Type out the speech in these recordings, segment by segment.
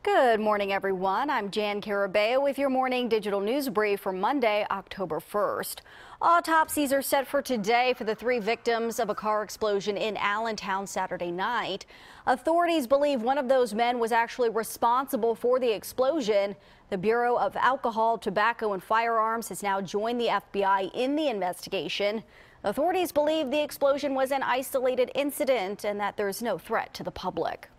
Good morning, everyone. I'm Jan Carabeo with your morning digital news brief for Monday, October 1st. Autopsies are set for today for the 3 victims of a car explosion in Allentown Saturday night. Authorities believe one of those men was actually responsible for the explosion. The Bureau of Alcohol, Tobacco and Firearms has now joined the FBI in the investigation. Authorities believe the explosion was an isolated incident and that there's no threat to the public.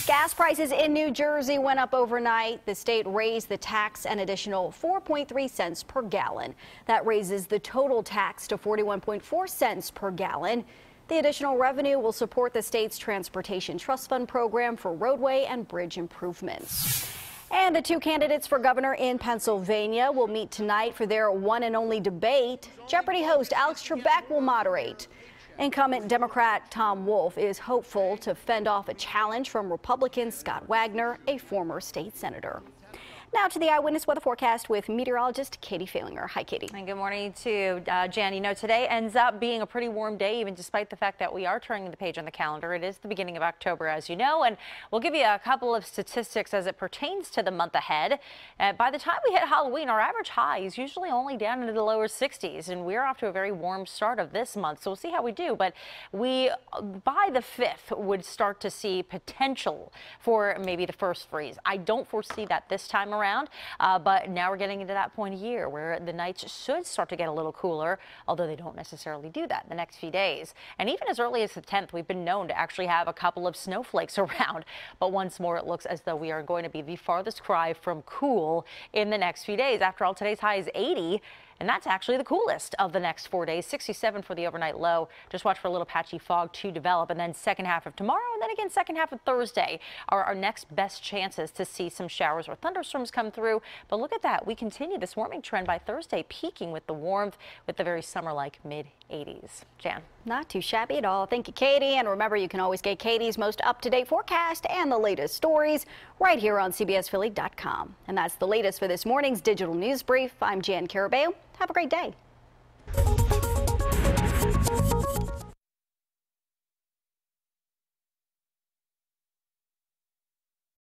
Gas prices in New Jersey went up overnight. The state raised the tax an additional 4.3 cents per gallon. That raises the total tax to 41.4 cents per gallon. The additional revenue will support the state's Transportation Trust Fund program for roadway and bridge improvements. And the 2 candidates for governor in Pennsylvania will meet tonight for their one and only debate. Jeopardy host Alex Trebek will moderate. Incumbent Democrat Tom Wolf is hopeful to fend off a challenge from Republican Scott Wagner, a former state senator. Now to the Eyewitness Weather Forecast with meteorologist Katie Falinger. Hi, Katie. And good morning to Jan. You know, today ends up being a pretty warm day, even despite the fact that we are turning the page on the calendar. It is the beginning of October, as you know, and we'll give you a couple of statistics as it pertains to the month ahead. By the time we hit Halloween, our average high is usually only down into the lower 60s, and we're off to a very warm start of this month, so we'll see how we do. But we, by the 5th, would start to see potential for maybe the first freeze. I don't foresee that this time around. But now we're getting into that point of year where the nights should start to get a little cooler, although they don't necessarily do that in the next few days. And even as early as the 10th, we've been known to actually have a couple of snowflakes around. But once more, it looks as though we are going to be the farthest cry from cool in the next few days. After all, today's high is 80. And that's actually the coolest of the next 4 days. 67 for the overnight low. Just watch for a little patchy fog to develop. And then second half of tomorrow and then again second half of Thursday are our next best chances to see some showers or thunderstorms come through. But look at that. We continue this warming trend by Thursday, peaking with the warmth with the very summer-like mid-80s. Jan. Not too shabby at all. Thank you, Katie. And remember, you can always get Katie's most up-to-date forecast and the latest stories right here on CBSPhilly.com. And that's the latest for this morning's digital news brief. I'm Jan Carabeo. Have a great day.